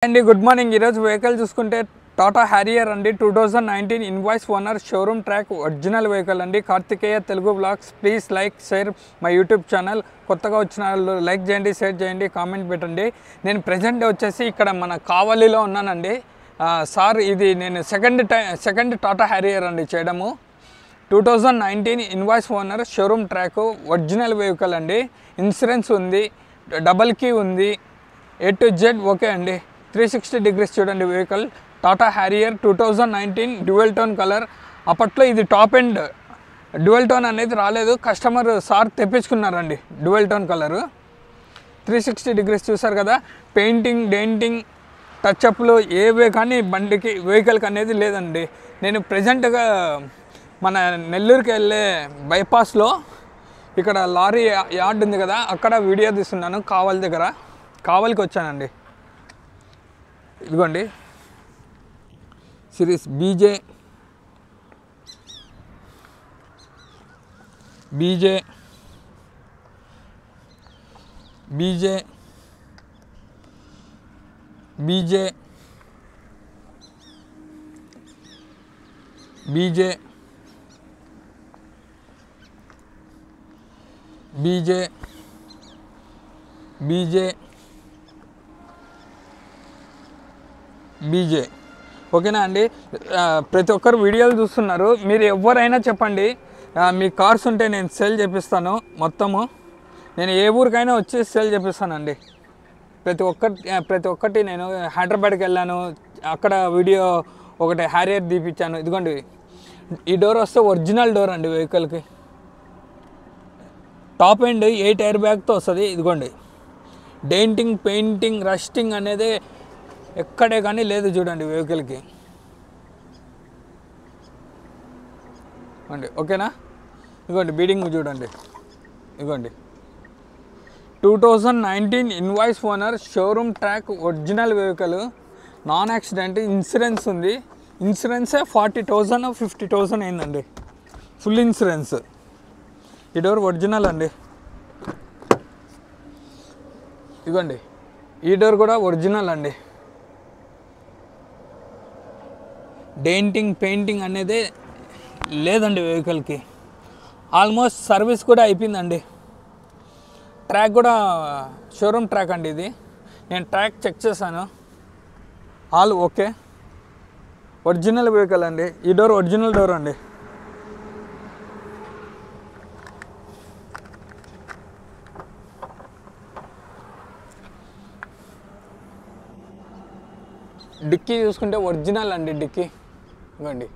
అండి good morning. ఈరోజు vehicle చూసుకుంటే టాటా హ్యారియర్ అండి 2019 invoice owner showroom track original vehicle అండి. Karthikeya Telugu blogs. Please like share my YouTube channel. కొత్తగా వచ్చిన వాళ్ళు లైక్ చేయండి, షేర్ చేయండి, కామెంట్ పెట్టండి. నేను ప్రజెంట్ వచ్చేసి ఇక్కడ మన కావలిలో ఉన్నానండి. సార్ ఇది నేను సెకండ్ టాటా హ్యారియర్ అండి చేయడము. 2019 invoice owner showroom track original vehicle అండి. ఇన్సూరెన్స్ ఉంది, డబల్ కీ ఉంది, A to Z ఓకే అండి. 360 degrees చూడండి vehicle. Tata Harrier 2019 dual tone colour. అప్పట్లో ఇది టాప్ ఎండ్ డ్యూయల్ టోన్ అనేది రాలేదు, కస్టమర్ సార్ తెప్పించుకున్నారండి డ్యూయల్ టోన్ కలరు. 360 degrees చూసారు కదా. పెయింటింగ్, డెంటింగ్, టచ్అప్లు ఏవే కానీ బండికి వెహికల్కి అనేది లేదండి. నేను ప్రజెంట్గా మన నెల్లూరుకి వెళ్ళే బైపాస్లో ఇక్కడ లారీ యార్డ్ ఉంది కదా, అక్కడ వీడియో తీస్తున్నాను. కావలి దగ్గర, కావలికి వచ్చానండి. ఇదిగోండి సిరీస్ బీజే బీజే బీజే బీజే బీజే బీజే బీజే బీజే ఓకేనా అండి. ప్రతి ఒక్కరు వీడియోలు చూస్తున్నారు. మీరు ఎవరైనా చెప్పండి, మీ కార్స్ ఉంటే నేను సేల్ చేపిస్తాను మొత్తము. నేను ఏ ఊరికైనా వచ్చి సేల్ చేపిస్తానండి. ప్రతి ఒక్కటి నేను హైదరాబాద్కి వెళ్ళాను, అక్కడ వీడియో ఒకటి హ్యారియర్ తీపిచ్చాను. ఇదిగోండి ఈ డోర్ వస్తే ఒరిజినల్ డోర్ అండి వెహికల్కి. టాప్ ఎండ్ 8 ఎయిర్ బ్యాగ్తో వస్తుంది. ఇదిగోండి డెంటింగ్, పెయింటింగ్, రస్టింగ్ అనేది ఎక్కడే కానీ లేదు చూడండి వెహికల్కి అండి. ఓకేనా. ఇదిగోండి బీడింగ్ చూడండి. ఇదిగోండి 2019 invoice owner showroom track original vehicle, non accident, insurance ఉంది. ఇన్సూరెన్సే 40,000 50,000 అయిందండి, ఫుల్ ఇన్సూరెన్స్. ఈ డోర్ ఒరిజినల్ అండి. ఇదిగోండి ఈ డోర్ కూడా ఒరిజినల్ అండి. డెంటింగ్, పెయింటింగ్ అనేది లేదండి వెహికల్కి. ఆల్మోస్ట్ సర్వీస్ కూడా అయిపోయిందండి. ట్రాక్ కూడా షోరూమ్ ట్రాక్ అండి ఇది. నేను ట్రాక్ చెక్ చేశాను, ఆల్ ఓకే. ఒరిజినల్ వెహికల్ అండి. ఈ డోర్ ఒరిజినల్ డోర్ అండి. డిక్కీ చూసుకుంటే ఒరిజినల్ అండి. డిక్కీ ఇవ్వండి,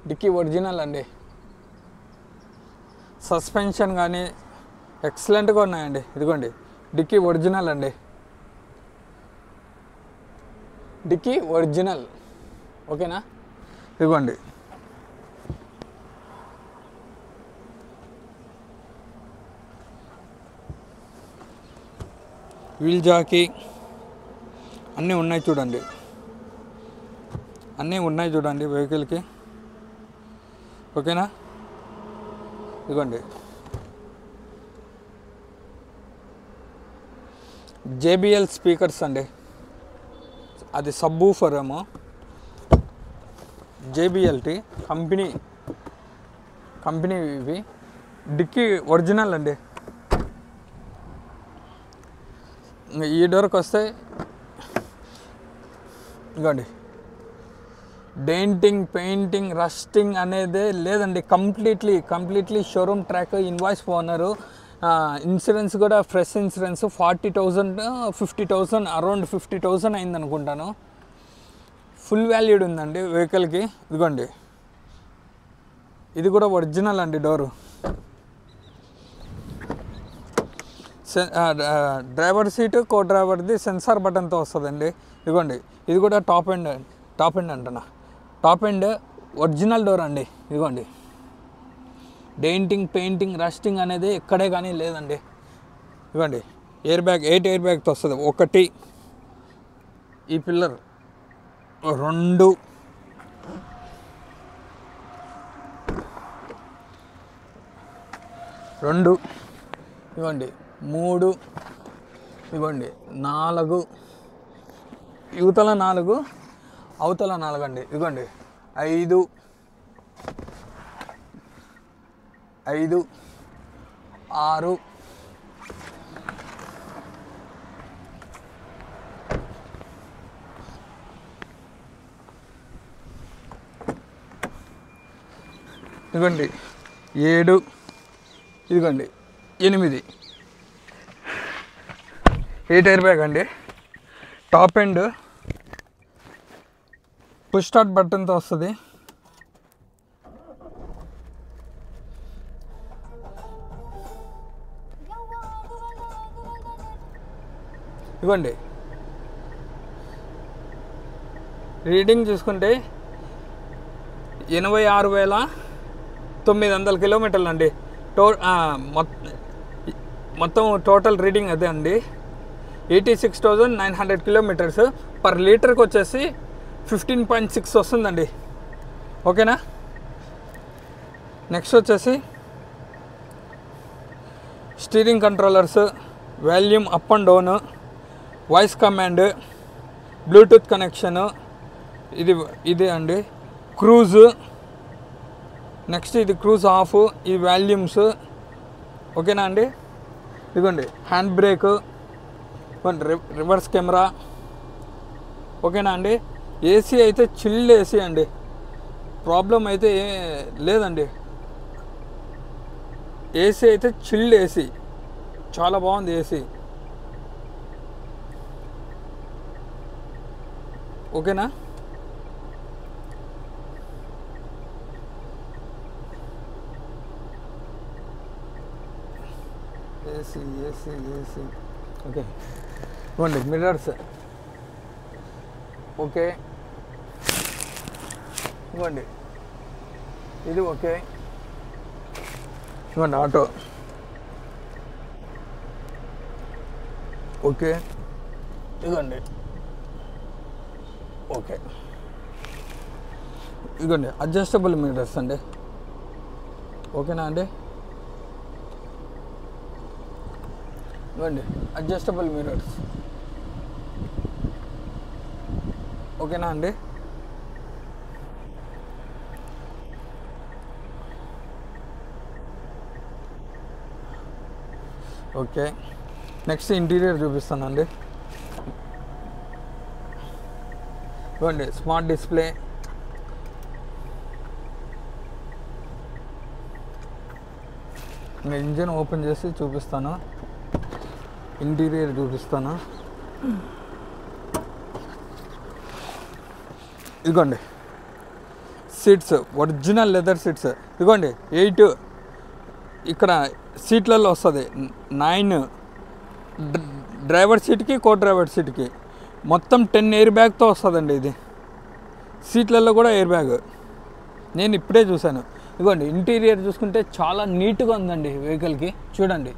డిక్కీ ఒరిజినల్ అండి. సస్పెన్షన్ కానీ ఎక్సలెంట్గా ఉన్నాయండి. ఇదిగోండి డిక్కీ ఒరిజినల్ అండి. డిక్కీ ఒరిజినల్ ఓకేనా. ఇదిగోండి వీల్ జాకీ అన్నీ ఉన్నాయి చూడండి, అన్నీ ఉన్నాయి చూడండి వెహికల్కి. ఓకేనా. ఇదిగోండి JBL స్పీకర్స్ అండి, అది సబ్బూఫర్ ఏమో. JBLT కంపెనీ ఇవి. డిక్కీ ఒరిజినల్ అండి. ఈ డోర్కి వస్తే ఇదిగోండి డెంటింగ్, పెయింటింగ్, రస్టింగ్ అనేది లేదండి. Completely showroom track, invoice owner. Insurance కూడా ఫ్రెష్ ఇన్సూరెన్స్ 40,000 50,000 అరౌండ్ 50,000 అయింది అనుకుంటాను. ఫుల్ వాల్యూడ్ ఉందండి వెహికల్కి. ఇదిగోండి ఇది కూడా ఒరిజినల్ అండి డోరు. డ్రైవర్ సీటు, కో డ్రైవర్ది సెన్సార్ బటన్తో వస్తుందండి. ఇదిగోండి ఇది కూడా టాప్ ఎండ్ అంటున్నా, టాప్ ఎండ్ ఒరిజినల్ డోర్ అండి. ఇదిగోండి డెంటింగ్, పెయింటింగ్, రస్టింగ్ అనేది ఎక్కడే కానీ లేదండి. ఇదిగోండి ఎయిర్ బ్యాగ్ 8 ఎయిర్ బ్యాగ్తో వస్తుంది. ఒకటి ఈ పిల్లర్, 2 ఇవ్వండి, 3 ఇవ్వండి 4 యువతల 4 అవతల 4 అండి. ఇవ్వండి 5 6 ఇదిగోండి 7 ఇదిగోండి 8 8 ఎయిర్ బ్యాగ్ అండి. టాప్ ఎండ్ పుష్ స్టార్ట్ బటన్తో వస్తుంది. ఇవ్వండి రీడింగ్ చూసుకుంటే 86,900 కిలోమీటర్లు అండి. మొత్తం టోటల్ రీడింగ్ అదే అండి. 86,900 కిలోమీటర్స్. పర్ లీటర్కి వచ్చేసి 15.6 వస్తుందండి. ఓకేనా. నెక్స్ట్ వచ్చేసి steering controllers, volume up and down, voice command, Bluetooth connection, ఇది అండి. క్రూజ్, నెక్స్ట్ ఇది క్రూజ్ ఆఫ్, ఈ వాల్యూమ్స్. ఓకేనా అండి. ఇదిగోండి హ్యాండ్ బ్రేక్, రివర్స్ కెమెరా. ఓకేనా అండి. ఏసీ అయితే చిల్డ్ ఏసీ అండి, ప్రాబ్లం అయితే లేదండి. ఏసీ అయితే చిల్డ్ ఏసీ, చాలా బాగుంది ఏసీ. ఓకేనా. AC AC AC. ఓకే ఇవ్వండి మిర్రర్స్. ఓకే ఇవ్వండి ఇది. ఓకే ఇవ్వండి ఆటో. ఓకే ఇదిగోండి. ఓకే ఇదిగోండి అడ్జస్టబుల్ మిర్రర్స్ అండి. ఓకేనా అండి. ఇవ్వండి అడ్జస్టబుల్ మిర్రర్స్. ఓకేనా అండి. ఓకే నెక్స్ట్ ఇంటీరియర్ చూపిస్తానండి. ఇవ్వండి స్మార్ట్ డిస్ప్లే. ఇంకా ఇంజిన్ ఓపెన్ చేసి చూపిస్తాను, ఇంటీరియర్ చూపిస్తాను. ఇదిగోండి సీట్స్, ఒరిజినల్ లెదర్ సీట్స్. ఇదిగోండి 8 ఇక్కడ సీట్లలో వస్తుంది. 9 డ్రైవర్ సీట్కి, కో డ్రైవర్ సీట్కి మొత్తం 10 ఎయిర్ బ్యాగ్తో వస్తుందండి. ఇది సీట్లలో కూడా ఎయిర్ బ్యాగ్, నేను ఇప్పుడే చూశాను. ఇదిగోండి ఇంటీరియర్ చూసుకుంటే చాలా నీట్గా ఉందండి వెహికల్కి. చూడండి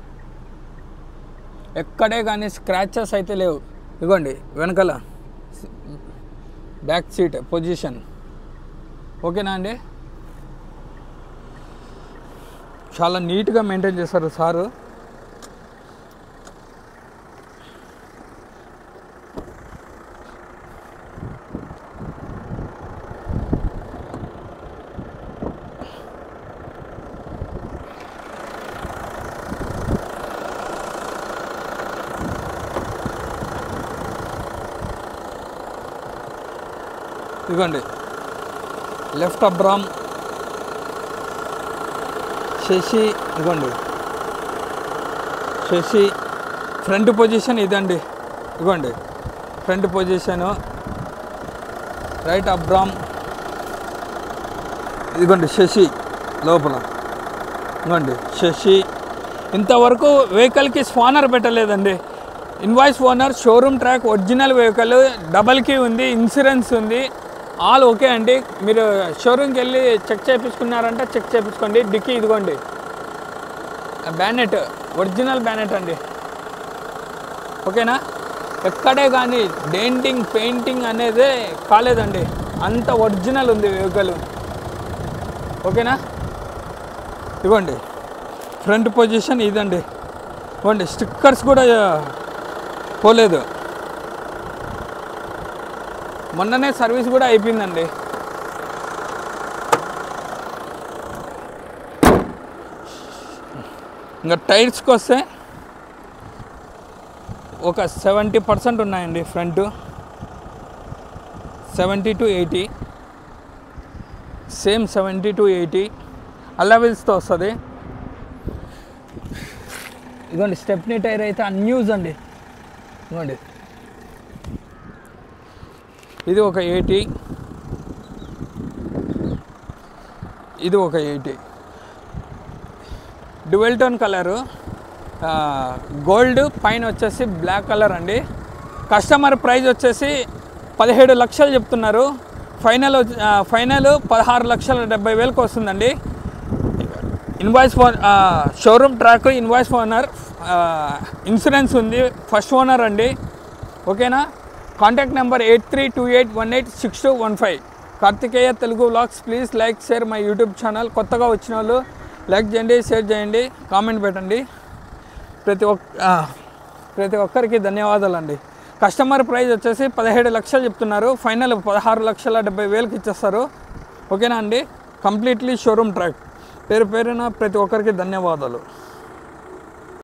ఎక్కడే కానీ స్క్రాచెస్ అయితే లేవు. ఇదిగోండి వెనకాల బ్యాక్ సీట్ పొజిషన్. ఓకేనా అండి. చాలా నీట్గా మెయింటైన్ చేస్తారు సారు. ఇదిగోండి లెఫ్ట్ అబ్రామ్ శశి. ఇదిగోండి శశి. ఫ్రంట్ పొజిషన్ ఇదండి. ఇదిగోండి ఫ్రంట్ పొజిషను. Right Abram. ఇదిగోండి శశి లోపల. ఇదిగోండి శశి. ఇంతవరకు వెహికల్కి స్పానర్ పెట్టలేదండి. Invoice owner, showroom track, original vehicle, double key ఉంది, ఇన్సూరెన్స్ ఉంది, ఆల్ ఓకే అండి. మీరు షోరూమ్కి వెళ్ళి చెక్ చేయించుకున్నారంటే చెక్ చేయించుకోండి. డిక్కీ ఇదిగోండి బ్యానెట్, ఒరిజినల్ బ్యానెట్ అండి. ఓకేనా. ఎక్కడే కానీ డెంటింగ్ పెయింటింగ్ అనేది కాలేదండి, అంత ఒరిజినల్ ఉంది వెహికల్. ఓకేనా. ఇవ్వండి ఫ్రంట్ పొజిషన్ ఇదండి. ఇవ్వండి స్టిక్కర్స్ కూడా పోలేదు. మొన్ననే సర్వీస్ కూడా అయిపోయిందండి. ఇంకా టైర్స్కి వస్తే ఒక 70% ఉన్నాయండి. ఫ్రంట్ 70 to 80, సేమ్ 70 to 80 అలవెల్స్తో వస్తుంది. ఇదిగోండి స్టెప్నీ టైర్ అయితే అన్యూజ్ అండి. ఇదిగోండి ఇది ఒక 80, ఇది ఒక 80. డ్యువెల్ టోన్ కలరు, గోల్డ్ పైన వచ్చేసి బ్లాక్ కలర్ అండి. కస్టమర్ ప్రైస్ వచ్చేసి 17 లక్షలు చెప్తున్నారు. ఫైనల్ 16,70,000కి వస్తుందండి. Invoice showroom track, invoice owner, insurance ఉంది, ఫస్ట్ ఓనర్ అండి. ఓకేనా? Contact number 8328186215. Karthikeya Telugu vlogs. Please like, share my YouTube channel. కొత్తగా వచ్చిన వాళ్ళు లైక్ చేయండి, షేర్ చేయండి, కామెంట్ పెట్టండి. ప్రతి ఒక్కరికి ధన్యవాదాలండి. కస్టమర్ ప్రైస్ వచ్చేసి 17 లక్షలు చెప్తున్నారు. ఫైనల్ 16,70,000కి ఇచ్చేస్తారు. ఓకేనా అండి? Completely showroom track. పేరున ప్రతి ఒక్కరికి ధన్యవాదాలు.